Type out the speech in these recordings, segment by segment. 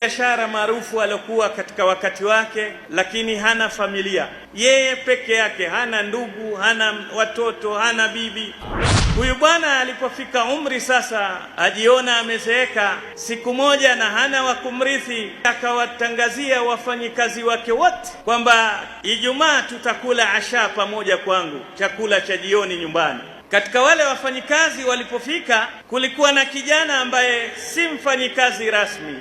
Biashara maarufu alokuwa katika wakati wake, lakini hana familia, yeye peke yake, hana ndugu, hana watoto, hana bibi. Huyu bwana alipofika umri sasa, ajiona amezeeka siku moja na hana wa kumrithi, akawatangazia wafanyikazi wake wote kwamba Ijumaa tutakula asha pamoja kwangu, chakula cha jioni nyumbani. Katika wale wafanyikazi walipofika, kulikuwa na kijana ambaye si mfanyikazi rasmi,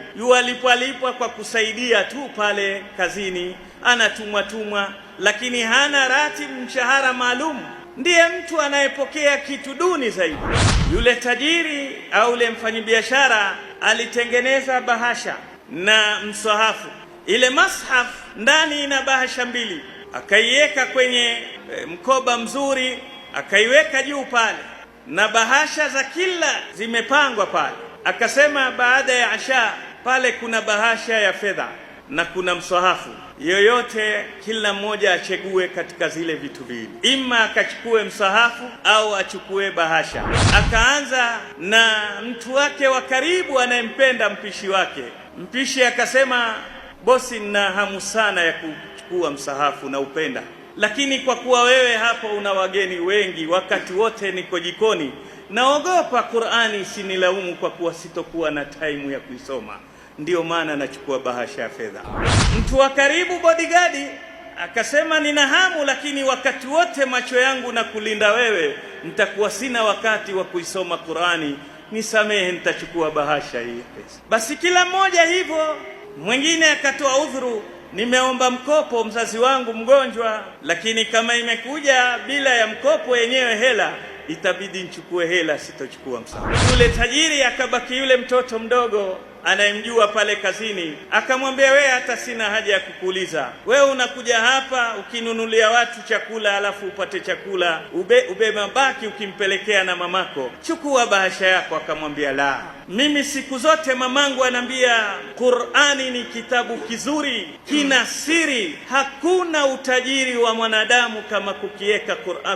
alipwa kwa kusaidia tu pale kazini, anatumwa, lakini hana ratibu, mshahara maalum. Ndiye mtu anayepokea kitu duni zaidi. Yule tajiri au yule mfanyabiashara alitengeneza bahasha na msahafu. Ile mashaf ndani ina bahasha mbili, akaiweka kwenye mkoba mzuri, akaiweka juu pale, na bahasha za kila zimepangwa pale. Akasema baada ya asha pale kuna bahasha ya fedha na kuna msahafu, yoyote kila mmoja achegue katika zile vitu vile, ima akachukue msahafu au achukue bahasha. Akaanza na mtu wake wa karibu anayempenda mpishi wake. Mpishi akasema, bosi, nina hamu sana ya kuchukua msahafu na upenda, lakini kwa kuwa wewe hapo una wageni wengi, wakati wote niko jikoni, naogopa Qur'ani isinilaumu kwa kuwa sitokuwa na time ya kuisoma, ndio maana nachukua bahasha ya fedha. Mtu wa karibu, bodyguard, akasema, nina hamu, lakini wakati wote macho yangu na kulinda wewe, nitakuwa sina wakati wa kuisoma Qur'ani, nisamehe, nitachukua bahasha hii pesa. Basi kila mmoja hivyo. Mwingine akatoa udhuru, nimeomba mkopo, mzazi wangu mgonjwa, lakini kama imekuja bila ya mkopo yenyewe hela, itabidi nichukue hela, sitochukua msaada. Yule tajiri akabaki yule mtoto mdogo anayemjua pale kazini, akamwambia, wewe hata sina haja ya kukuuliza, wewe unakuja hapa ukinunulia watu chakula alafu upate chakula ube mabaki ukimpelekea na mamako, chukua bahasha yako. Akamwambia, la, mimi siku zote mamangu anambia Qur'ani ni kitabu kizuri, kina siri. Hakuna utajiri wa mwanadamu kama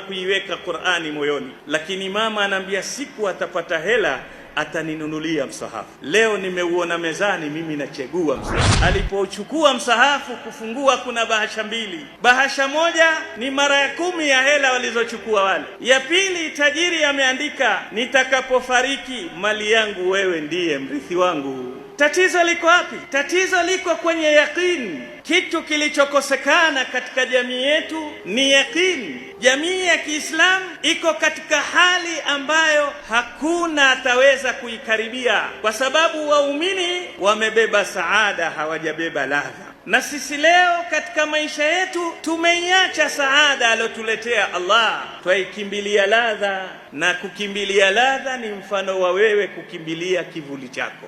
kuiweka Qur'ani moyoni. Lakini mama anambia siku atapata hela ataninunulia msahafu. Leo nimeuona mezani, mimi nachagua msahafu. Alipochukua msahafu kufungua, kuna bahasha mbili. Bahasha moja ni mara ya 10 ya hela walizochukua wale. Ya pili, tajiri ameandika, nitakapofariki mali yangu wewe ndiye mrithi wangu. Tatizo liko wapi? Tatizo liko kwenye yaqini. Kitu kilichokosekana katika jamii yetu ni yaqini. Jamii ya Kiislamu iko katika hali ambayo hakuna ataweza kuikaribia, kwa sababu waumini wamebeba saada, hawajabeba ladha. Na sisi leo katika maisha yetu tumeiacha saada alotuletea Allah, twaikimbilia ladha, na kukimbilia ladha ni mfano wa wewe kukimbilia kivuli chako.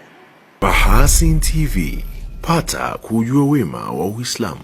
Bahasin TV, pata kujua wema wa Uislamu.